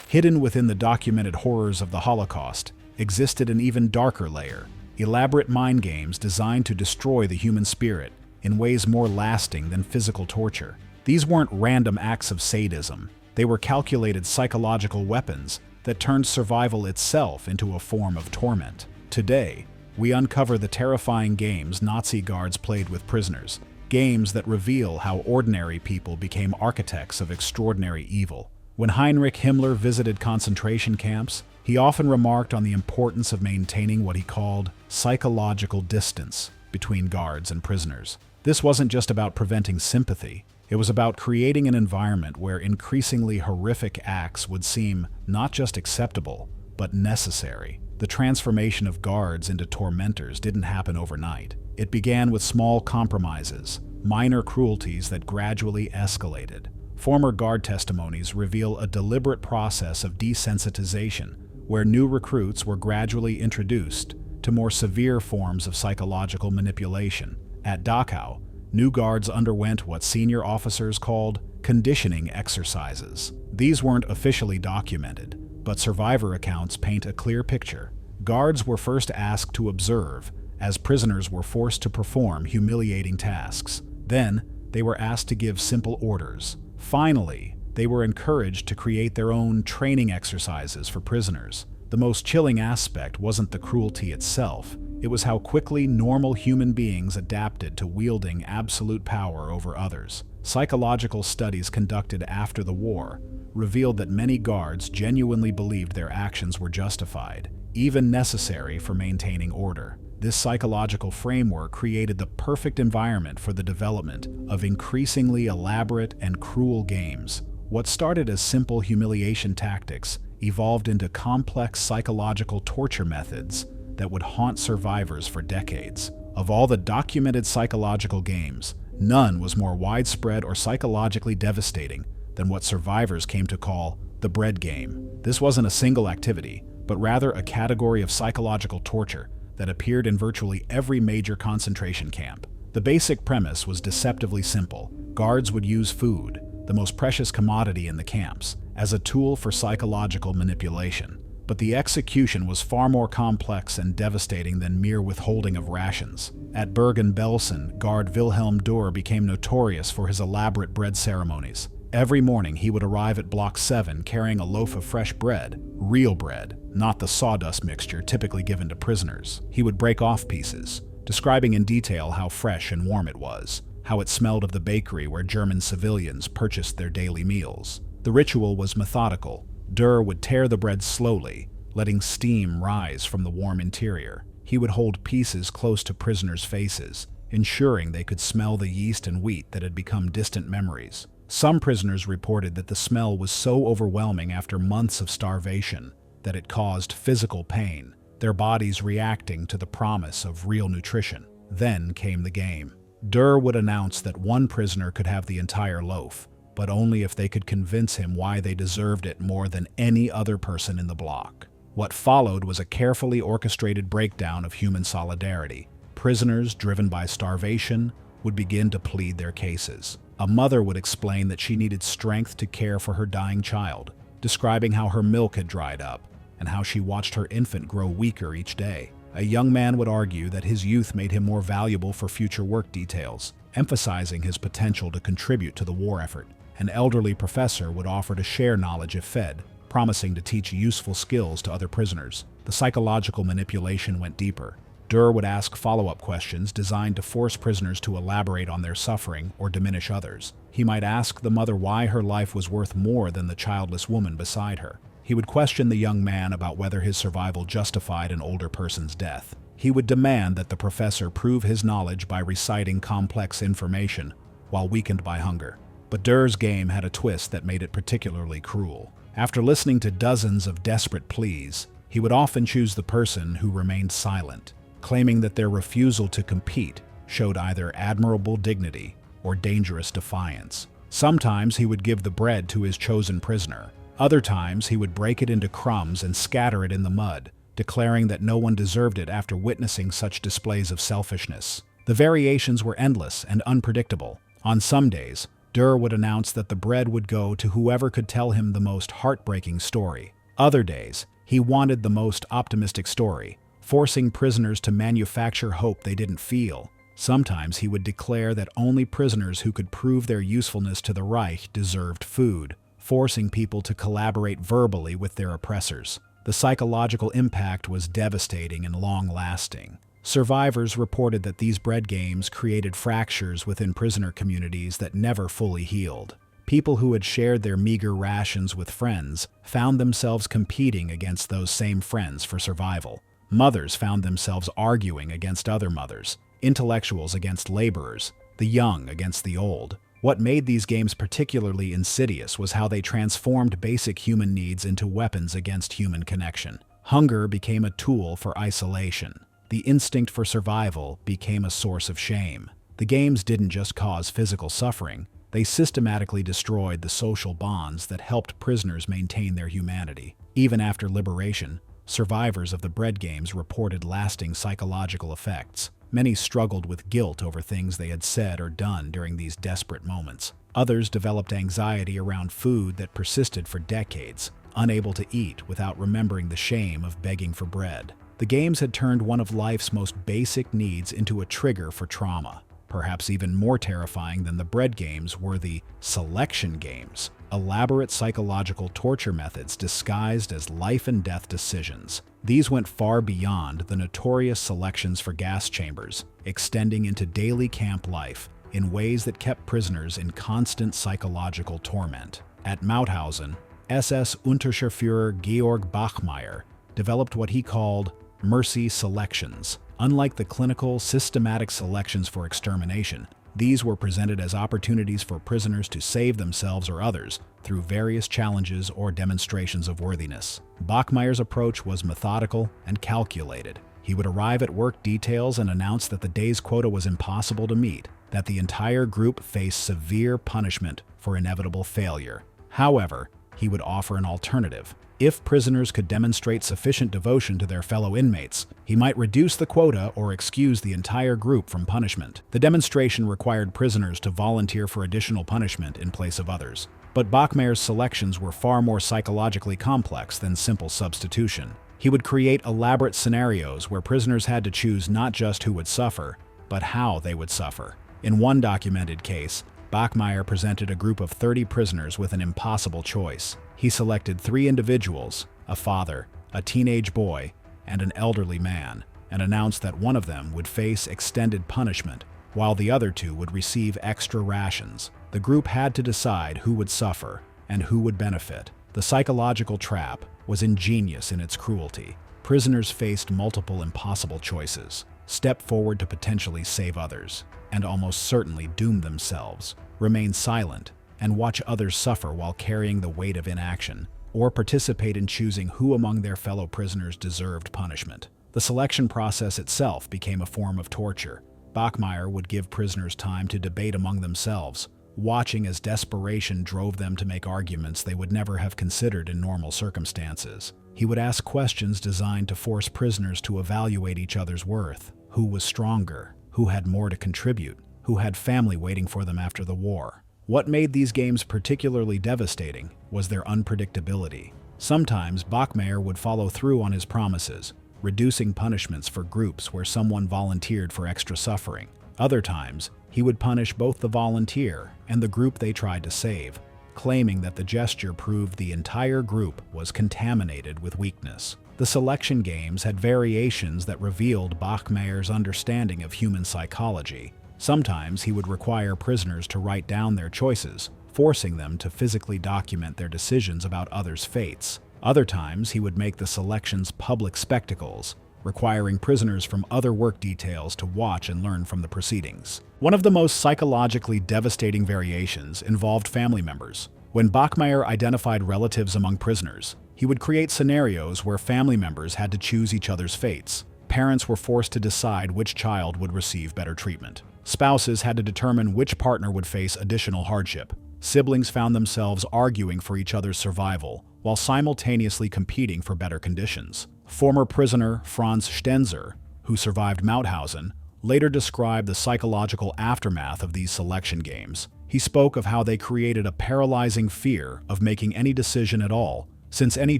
Hidden within the documented horrors of the Holocaust existed an even darker layer: elaborate mind games designed to destroy the human spirit in ways more lasting than physical torture. These weren't random acts of sadism. They were calculated psychological weapons that turned survival itself into a form of torment. Today, we uncover the terrifying games Nazi guards played with prisoners, games that reveal how ordinary people became architects of extraordinary evil. When Heinrich Himmler visited concentration camps, he often remarked on the importance of maintaining what he called psychological distance between guards and prisoners. This wasn't just about preventing sympathy. It was about creating an environment where increasingly horrific acts would seem not just acceptable, but necessary. The transformation of guards into tormentors didn't happen overnight. It began with small compromises, minor cruelties that gradually escalated. Former guard testimonies reveal a deliberate process of desensitization, where new recruits were gradually introduced to more severe forms of psychological manipulation. At Dachau, new guards underwent what senior officers called conditioning exercises. These weren't officially documented, but survivor accounts paint a clear picture. Guards were first asked to observe, as prisoners were forced to perform humiliating tasks. Then, they were asked to give simple orders. Finally, they were encouraged to create their own training exercises for prisoners. The most chilling aspect wasn't the cruelty itself. It was how quickly normal human beings adapted to wielding absolute power over others. Psychological studies conducted after the war revealed that many guards genuinely believed their actions were justified, even necessary for maintaining order. This psychological framework created the perfect environment for the development of increasingly elaborate and cruel games. What started as simple humiliation tactics evolved into complex psychological torture methods that would haunt survivors for decades. Of all the documented psychological games, none was more widespread or psychologically devastating than what survivors came to call the bread game. This wasn't a single activity, but rather a category of psychological torture that appeared in virtually every major concentration camp. The basic premise was deceptively simple. Guards would use food, the most precious commodity in the camps, as a tool for psychological manipulation. But the execution was far more complex and devastating than mere withholding of rations. At Bergen-Belsen, guard Wilhelm Durr became notorious for his elaborate bread ceremonies. Every morning he would arrive at Block 7 carrying a loaf of fresh bread, real bread, not the sawdust mixture typically given to prisoners. He would break off pieces, describing in detail how fresh and warm it was, how it smelled of the bakery where German civilians purchased their daily meals. The ritual was methodical. Durr would tear the bread slowly, letting steam rise from the warm interior. He would hold pieces close to prisoners' faces, ensuring they could smell the yeast and wheat that had become distant memories. Some prisoners reported that the smell was so overwhelming after months of starvation that it caused physical pain, their bodies reacting to the promise of real nutrition. Then came the game. Durr would announce that one prisoner could have the entire loaf, but only if they could convince him why they deserved it more than any other person in the block. What followed was a carefully orchestrated breakdown of human solidarity. Prisoners, driven by starvation, would begin to plead their cases. A mother would explain that she needed strength to care for her dying child, describing how her milk had dried up and how she watched her infant grow weaker each day. A young man would argue that his youth made him more valuable for future work details, emphasizing his potential to contribute to the war effort. An elderly professor would offer to share knowledge if fed, promising to teach useful skills to other prisoners. The psychological manipulation went deeper. Durr would ask follow-up questions designed to force prisoners to elaborate on their suffering or diminish others. He might ask the mother why her life was worth more than the childless woman beside her. He would question the young man about whether his survival justified an older person's death. He would demand that the professor prove his knowledge by reciting complex information while weakened by hunger. But Durr's game had a twist that made it particularly cruel. After listening to dozens of desperate pleas, he would often choose the person who remained silent, claiming that their refusal to compete showed either admirable dignity or dangerous defiance. Sometimes he would give the bread to his chosen prisoner. Other times he would break it into crumbs and scatter it in the mud, declaring that no one deserved it after witnessing such displays of selfishness. The variations were endless and unpredictable. On some days, Durr would announce that the bread would go to whoever could tell him the most heartbreaking story. Other days, he wanted the most optimistic story, forcing prisoners to manufacture hope they didn't feel. Sometimes he would declare that only prisoners who could prove their usefulness to the Reich deserved food, forcing people to collaborate verbally with their oppressors. The psychological impact was devastating and long-lasting. Survivors reported that these bread games created fractures within prisoner communities that never fully healed. People who had shared their meager rations with friends found themselves competing against those same friends for survival. Mothers found themselves arguing against other mothers, intellectuals against laborers, the young against the old. What made these games particularly insidious was how they transformed basic human needs into weapons against human connection. Hunger became a tool for isolation. The instinct for survival became a source of shame. The games didn't just cause physical suffering, they systematically destroyed the social bonds that helped prisoners maintain their humanity. Even after liberation, survivors of the bread games reported lasting psychological effects. Many struggled with guilt over things they had said or done during these desperate moments. Others developed anxiety around food that persisted for decades, unable to eat without remembering the shame of begging for bread. The games had turned one of life's most basic needs into a trigger for trauma. Perhaps even more terrifying than the bread games were the selection games, elaborate psychological torture methods disguised as life-and-death decisions. These went far beyond the notorious selections for gas chambers, extending into daily camp life in ways that kept prisoners in constant psychological torment. At Mauthausen, SS Unterscharführer Georg Bachmeier developed what he called mercy selections. Unlike the clinical, systematic selections for extermination, these were presented as opportunities for prisoners to save themselves or others through various challenges or demonstrations of worthiness. Bachmeier's approach was methodical and calculated. He would arrive at work details and announce that the day's quota was impossible to meet, that the entire group faced severe punishment for inevitable failure. However, he would offer an alternative. If prisoners could demonstrate sufficient devotion to their fellow inmates, he might reduce the quota or excuse the entire group from punishment. The demonstration required prisoners to volunteer for additional punishment in place of others. But Bachmeier's selections were far more psychologically complex than simple substitution. He would create elaborate scenarios where prisoners had to choose not just who would suffer, but how they would suffer. In one documented case, Bachmeier presented a group of 30 prisoners with an impossible choice. He selected 3 individuals, a father, a teenage boy, and an elderly man, and announced that one of them would face extended punishment, while the other 2 would receive extra rations. The group had to decide who would suffer and who would benefit. The psychological trap was ingenious in its cruelty. Prisoners faced multiple impossible choices: step forward to potentially save others, and almost certainly doom themselves, remain silent, and watch others suffer while carrying the weight of inaction, or participate in choosing who among their fellow prisoners deserved punishment. The selection process itself became a form of torture. Bachmeier would give prisoners time to debate among themselves, watching as desperation drove them to make arguments they would never have considered in normal circumstances. He would ask questions designed to force prisoners to evaluate each other's worth. Who was stronger? Who had more to contribute? Who had family waiting for them after the war? What made these games particularly devastating was their unpredictability. Sometimes Bachmeier would follow through on his promises, reducing punishments for groups where someone volunteered for extra suffering. Other times, he would punish both the volunteer and the group they tried to save, claiming that the gesture proved the entire group was contaminated with weakness. The selection games had variations that revealed Bachmeier's understanding of human psychology. Sometimes he would require prisoners to write down their choices, forcing them to physically document their decisions about others' fates. Other times he would make the selections public spectacles, requiring prisoners from other work details to watch and learn from the proceedings. One of the most psychologically devastating variations involved family members. When Bachmeier identified relatives among prisoners, he would create scenarios where family members had to choose each other's fates. Parents were forced to decide which child would receive better treatment. Spouses had to determine which partner would face additional hardship. Siblings found themselves arguing for each other's survival, while simultaneously competing for better conditions. Former prisoner Franz Stenzer, who survived Mauthausen, later described the psychological aftermath of these selection games. He spoke of how they created a paralyzing fear of making any decision at all, since any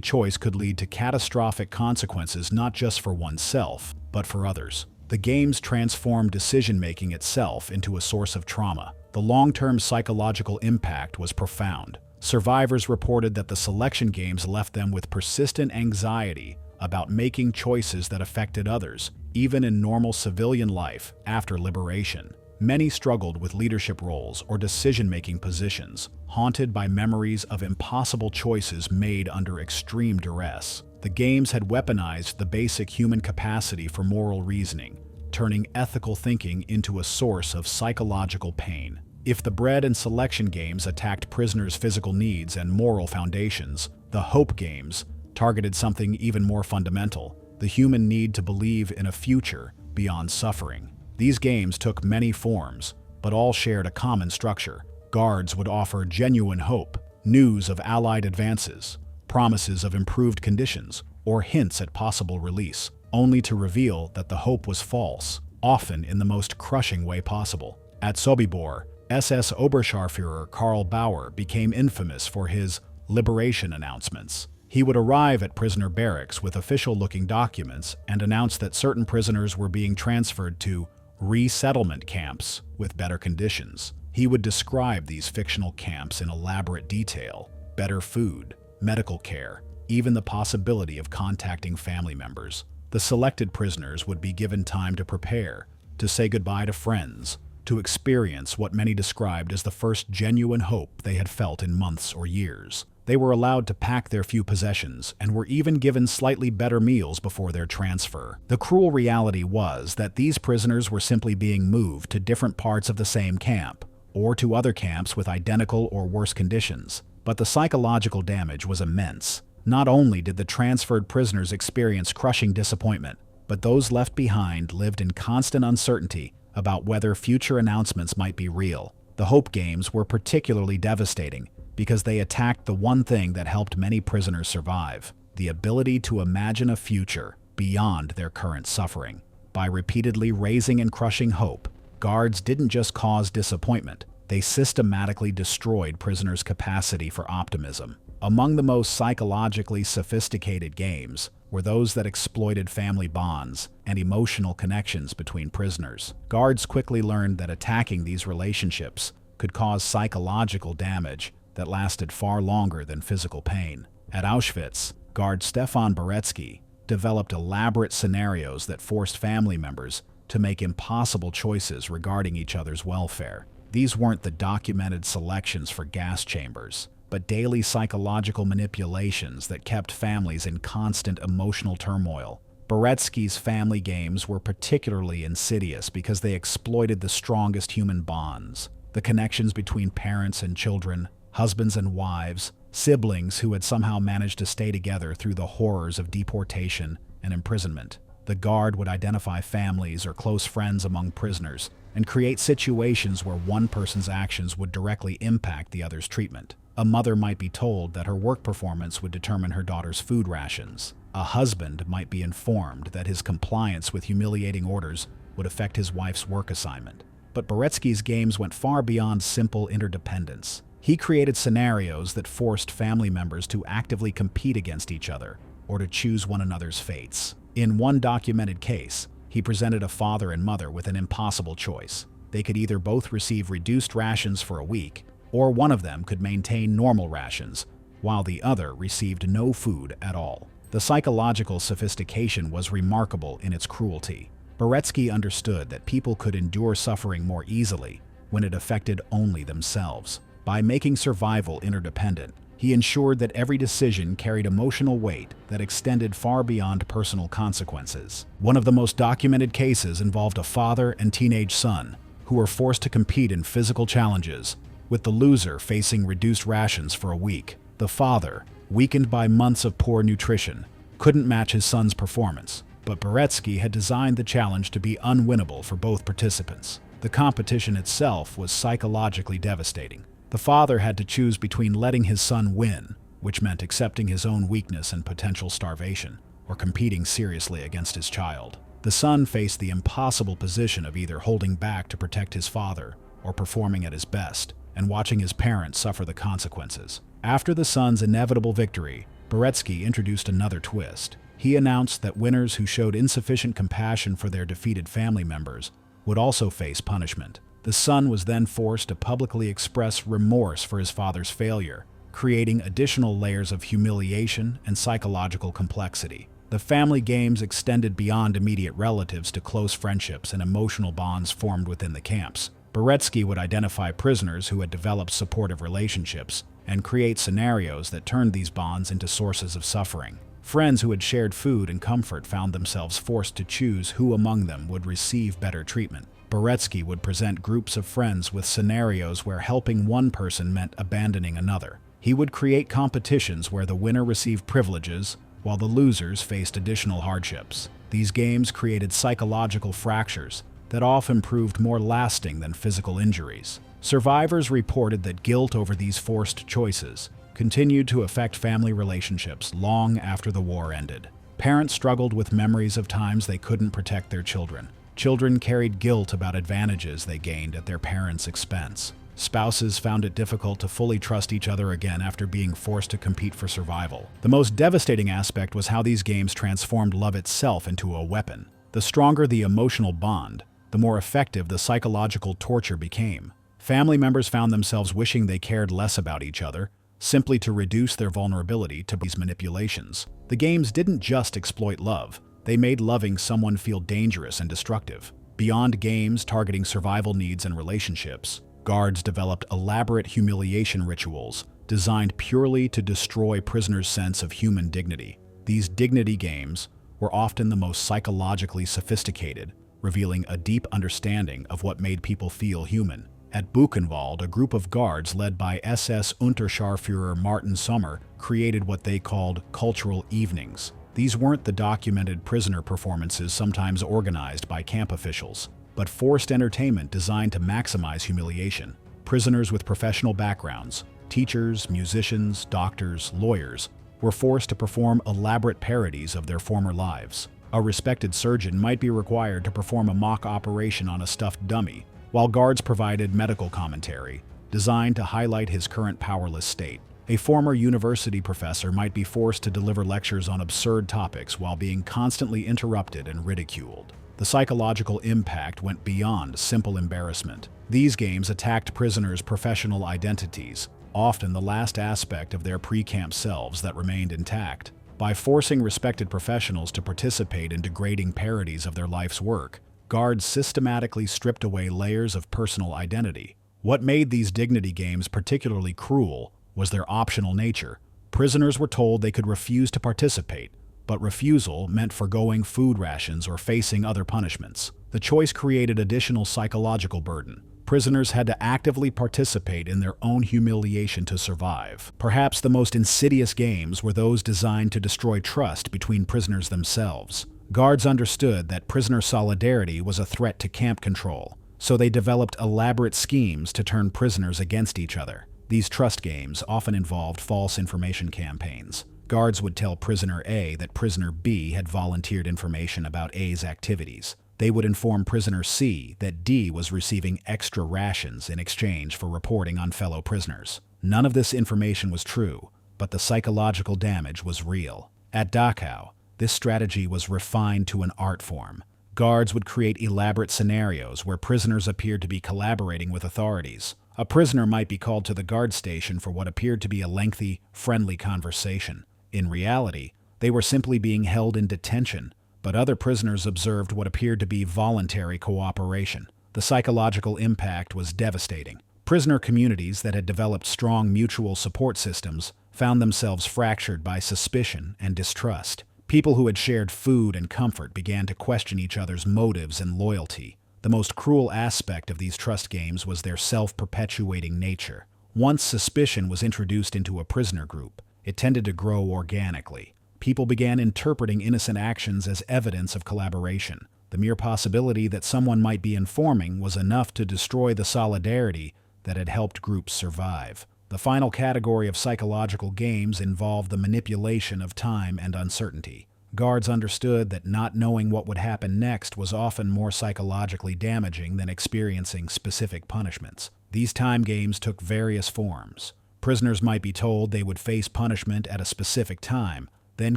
choice could lead to catastrophic consequences not just for oneself, but for others. The games transformed decision-making itself into a source of trauma. The long-term psychological impact was profound. Survivors reported that the selection games left them with persistent anxiety about making choices that affected others, even in normal civilian life after liberation. Many struggled with leadership roles or decision-making positions, haunted by memories of impossible choices made under extreme duress. The games had weaponized the basic human capacity for moral reasoning, turning ethical thinking into a source of psychological pain. If the bread and selection games attacked prisoners' physical needs and moral foundations, the hope games targeted something even more fundamental: the human need to believe in a future beyond suffering. These games took many forms, but all shared a common structure. Guards would offer genuine hope, news of Allied advances, promises of improved conditions, or hints at possible release, only to reveal that the hope was false, often in the most crushing way possible. At Sobibor, SS Oberscharführer Karl Bauer became infamous for his liberation announcements. He would arrive at prisoner barracks with official-looking documents and announce that certain prisoners were being transferred to resettlement camps with better conditions. He would describe these fictional camps in elaborate detail: better food, medical care, even the possibility of contacting family members. The selected prisoners would be given time to prepare, to say goodbye to friends, to experience what many described as the first genuine hope they had felt in months or years. They were allowed to pack their few possessions and were even given slightly better meals before their transfer. The cruel reality was that these prisoners were simply being moved to different parts of the same camp, or to other camps with identical or worse conditions. But the psychological damage was immense. Not only did the transferred prisoners experience crushing disappointment, but those left behind lived in constant uncertainty about whether future announcements might be real. The Hope Games were particularly devastating because they attacked the one thing that helped many prisoners survive: the ability to imagine a future beyond their current suffering. By repeatedly raising and crushing hope, guards didn't just cause disappointment, they systematically destroyed prisoners' capacity for optimism. Among the most psychologically sophisticated games were those that exploited family bonds and emotional connections between prisoners. Guards quickly learned that attacking these relationships could cause psychological damage that lasted far longer than physical pain. At Auschwitz, guard Stefan Boretsky developed elaborate scenarios that forced family members to make impossible choices regarding each other's welfare. These weren't the documented selections for gas chambers, but daily psychological manipulations that kept families in constant emotional turmoil. Boretsky's family games were particularly insidious because they exploited the strongest human bonds: the connections between parents and children, husbands and wives, siblings who had somehow managed to stay together through the horrors of deportation and imprisonment. The guard would identify families or close friends among prisoners and create situations where one person's actions would directly impact the other's treatment. A mother might be told that her work performance would determine her daughter's food rations. A husband might be informed that his compliance with humiliating orders would affect his wife's work assignment. But Boretsky's games went far beyond simple interdependence. He created scenarios that forced family members to actively compete against each other or to choose one another's fates. In one documented case, he presented a father and mother with an impossible choice. They could either both receive reduced rations for a week, or one of them could maintain normal rations, while the other received no food at all. The psychological sophistication was remarkable in its cruelty. Boretsky understood that people could endure suffering more easily when it affected only themselves. By making survival interdependent, he ensured that every decision carried emotional weight that extended far beyond personal consequences. One of the most documented cases involved a father and teenage son who were forced to compete in physical challenges, with the loser facing reduced rations for a week. The father, weakened by months of poor nutrition, couldn't match his son's performance, but Boretsky had designed the challenge to be unwinnable for both participants. The competition itself was psychologically devastating. The father had to choose between letting his son win, which meant accepting his own weakness and potential starvation, or competing seriously against his child. The son faced the impossible position of either holding back to protect his father or performing at his best, and watching his parents suffer the consequences. After the son's inevitable victory, Boretsky introduced another twist. He announced that winners who showed insufficient compassion for their defeated family members would also face punishment. The son was then forced to publicly express remorse for his father's failure, creating additional layers of humiliation and psychological complexity. The family games extended beyond immediate relatives to close friendships and emotional bonds formed within the camps. Boretsky would identify prisoners who had developed supportive relationships and create scenarios that turned these bonds into sources of suffering. Friends who had shared food and comfort found themselves forced to choose who among them would receive better treatment. Boretsky would present groups of friends with scenarios where helping one person meant abandoning another. He would create competitions where the winner received privileges while the losers faced additional hardships. These games created psychological fractures that often proved more lasting than physical injuries. Survivors reported that guilt over these forced choices continued to affect family relationships long after the war ended. Parents struggled with memories of times they couldn't protect their children. Children carried guilt about advantages they gained at their parents' expense. Spouses found it difficult to fully trust each other again after being forced to compete for survival. The most devastating aspect was how these games transformed love itself into a weapon. The stronger the emotional bond, the more effective the psychological torture became. Family members found themselves wishing they cared less about each other, simply to reduce their vulnerability to these manipulations. The games didn't just exploit love, they made loving someone feel dangerous and destructive. Beyond games targeting survival needs and relationships, guards developed elaborate humiliation rituals designed purely to destroy prisoners' sense of human dignity. These dignity games were often the most psychologically sophisticated, revealing a deep understanding of what made people feel human. At Buchenwald, a group of guards led by SS Unterscharführer Martin Sommer created what they called cultural evenings. These weren't the documented prisoner performances sometimes organized by camp officials, but forced entertainment designed to maximize humiliation. Prisoners with professional backgrounds, teachers, musicians, doctors, lawyers, were forced to perform elaborate parodies of their former lives. A respected surgeon might be required to perform a mock operation on a stuffed dummy, while guards provided medical commentary, designed to highlight his current powerless state. A former university professor might be forced to deliver lectures on absurd topics while being constantly interrupted and ridiculed. The psychological impact went beyond simple embarrassment. These games attacked prisoners' professional identities, often the last aspect of their pre-camp selves that remained intact. By forcing respected professionals to participate in degrading parodies of their life's work, guards systematically stripped away layers of personal identity. What made these dignity games particularly cruel was their optional nature. Prisoners were told they could refuse to participate, but refusal meant forgoing food rations or facing other punishments. The choice created additional psychological burden. Prisoners had to actively participate in their own humiliation to survive. Perhaps the most insidious games were those designed to destroy trust between prisoners themselves. Guards understood that prisoner solidarity was a threat to camp control, so they developed elaborate schemes to turn prisoners against each other. These trust games often involved false information campaigns. Guards would tell prisoner A that prisoner B had volunteered information about A's activities. They would inform prisoner C that D was receiving extra rations in exchange for reporting on fellow prisoners. None of this information was true, but the psychological damage was real. At Dachau, this strategy was refined to an art form. Guards would create elaborate scenarios where prisoners appeared to be collaborating with authorities. A prisoner might be called to the guard station for what appeared to be a lengthy, friendly conversation. In reality, they were simply being held in detention, but other prisoners observed what appeared to be voluntary cooperation. The psychological impact was devastating. Prisoner communities that had developed strong mutual support systems found themselves fractured by suspicion and distrust. People who had shared food and comfort began to question each other's motives and loyalty. The most cruel aspect of these trust games was their self-perpetuating nature. Once suspicion was introduced into a prisoner group, it tended to grow organically. People began interpreting innocent actions as evidence of collaboration. The mere possibility that someone might be informing was enough to destroy the solidarity that had helped groups survive. The final category of psychological games involved the manipulation of time and uncertainty. Guards understood that not knowing what would happen next was often more psychologically damaging than experiencing specific punishments. These time games took various forms. Prisoners might be told they would face punishment at a specific time, then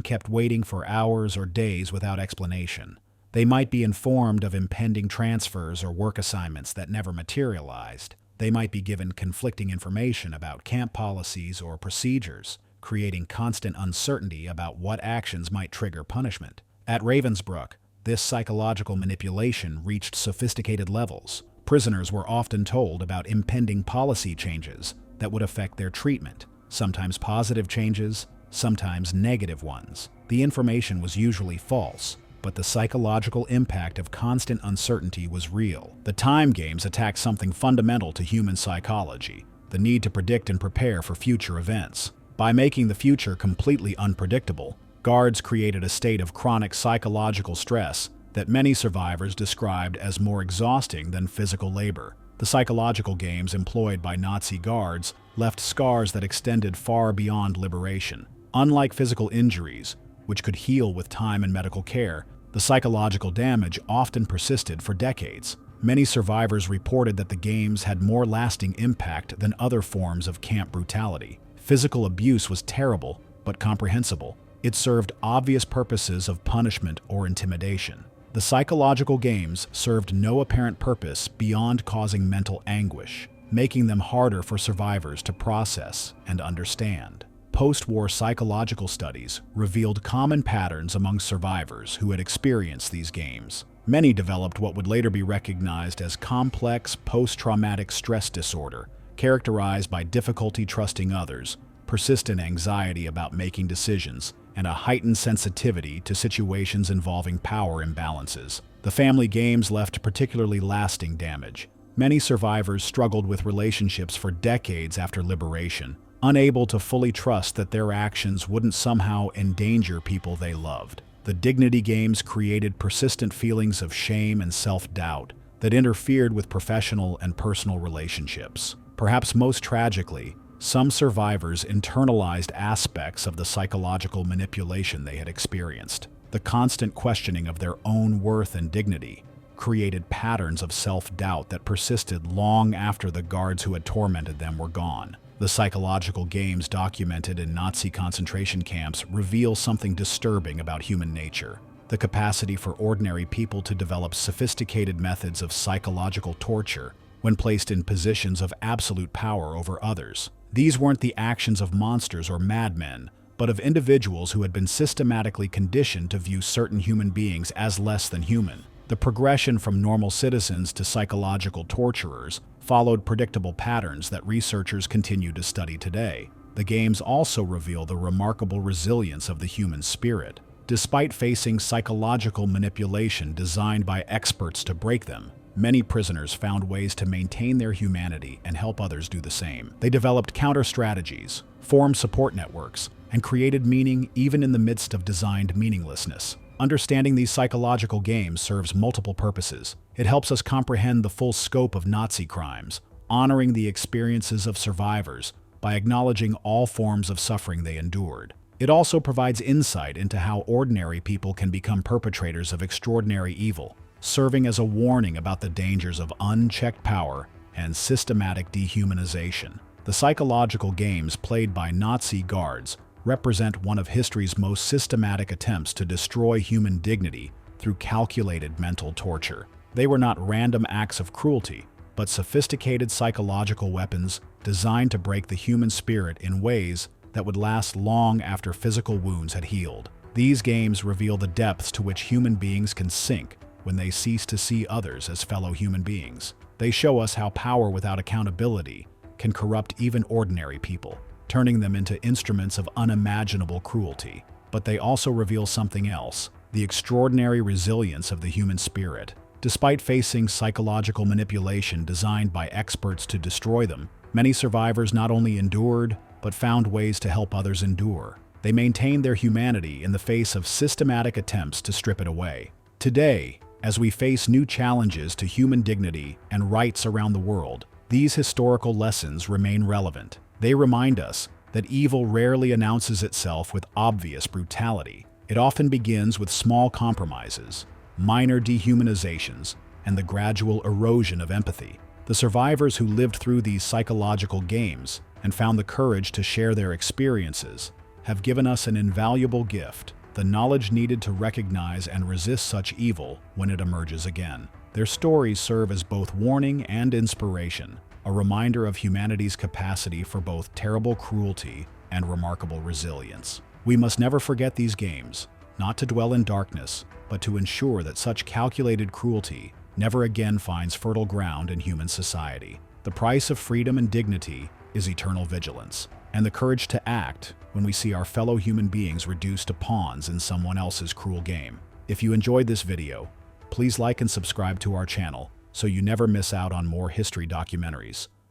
kept waiting for hours or days without explanation. They might be informed of impending transfers or work assignments that never materialized. They might be given conflicting information about camp policies or procedures, creating constant uncertainty about what actions might trigger punishment. At Ravensbrück, this psychological manipulation reached sophisticated levels. Prisoners were often told about impending policy changes that would affect their treatment, sometimes positive changes, sometimes negative ones. The information was usually false, but the psychological impact of constant uncertainty was real. The time games attacked something fundamental to human psychology, the need to predict and prepare for future events. By making the future completely unpredictable, guards created a state of chronic psychological stress that many survivors described as more exhausting than physical labor. The psychological games employed by Nazi guards left scars that extended far beyond liberation. Unlike physical injuries, which could heal with time and medical care, the psychological damage often persisted for decades. Many survivors reported that the games had more lasting impact than other forms of camp brutality. Physical abuse was terrible, but comprehensible. It served obvious purposes of punishment or intimidation. The psychological games served no apparent purpose beyond causing mental anguish, making them harder for survivors to process and understand. Post-war psychological studies revealed common patterns among survivors who had experienced these games. Many developed what would later be recognized as complex post-traumatic stress disorder, characterized by difficulty trusting others, persistent anxiety about making decisions, and a heightened sensitivity to situations involving power imbalances. The family games left particularly lasting damage. Many survivors struggled with relationships for decades after liberation, unable to fully trust that their actions wouldn't somehow endanger people they loved. The dignity games created persistent feelings of shame and self-doubt that interfered with professional and personal relationships. Perhaps most tragically, some survivors internalized aspects of the psychological manipulation they had experienced. The constant questioning of their own worth and dignity created patterns of self-doubt that persisted long after the guards who had tormented them were gone. The psychological games documented in Nazi concentration camps reveal something disturbing about human nature: the capacity for ordinary people to develop sophisticated methods of psychological torture when placed in positions of absolute power over others. These weren't the actions of monsters or madmen, but of individuals who had been systematically conditioned to view certain human beings as less than human. The progression from normal citizens to psychological torturers followed predictable patterns that researchers continue to study today. The games also reveal the remarkable resilience of the human spirit. Despite facing psychological manipulation designed by experts to break them, many prisoners found ways to maintain their humanity and help others do the same. They developed counter-strategies, formed support networks, and created meaning even in the midst of designed meaninglessness. Understanding these psychological games serves multiple purposes. It helps us comprehend the full scope of Nazi crimes, honoring the experiences of survivors by acknowledging all forms of suffering they endured. It also provides insight into how ordinary people can become perpetrators of extraordinary evil, serving as a warning about the dangers of unchecked power and systematic dehumanization. The psychological games played by Nazi guards represent one of history's most systematic attempts to destroy human dignity through calculated mental torture. They were not random acts of cruelty, but sophisticated psychological weapons designed to break the human spirit in ways that would last long after physical wounds had healed. These games reveal the depths to which human beings can sink when they cease to see others as fellow human beings. They show us how power without accountability can corrupt even ordinary people, turning them into instruments of unimaginable cruelty. But they also reveal something else: the extraordinary resilience of the human spirit. Despite facing psychological manipulation designed by experts to destroy them, many survivors not only endured, but found ways to help others endure. They maintained their humanity in the face of systematic attempts to strip it away. Today, as we face new challenges to human dignity and rights around the world, these historical lessons remain relevant. They remind us that evil rarely announces itself with obvious brutality. It often begins with small compromises, minor dehumanizations, and the gradual erosion of empathy. The survivors who lived through these psychological games and found the courage to share their experiences have given us an invaluable gift, the knowledge needed to recognize and resist such evil when it emerges again. Their stories serve as both warning and inspiration, a reminder of humanity's capacity for both terrible cruelty and remarkable resilience. We must never forget these games, not to dwell in darkness, but to ensure that such calculated cruelty never again finds fertile ground in human society. The price of freedom and dignity is eternal vigilance, and the courage to act when we see our fellow human beings reduced to pawns in someone else's cruel game. If you enjoyed this video, please like and subscribe to our channel so you never miss out on more history documentaries.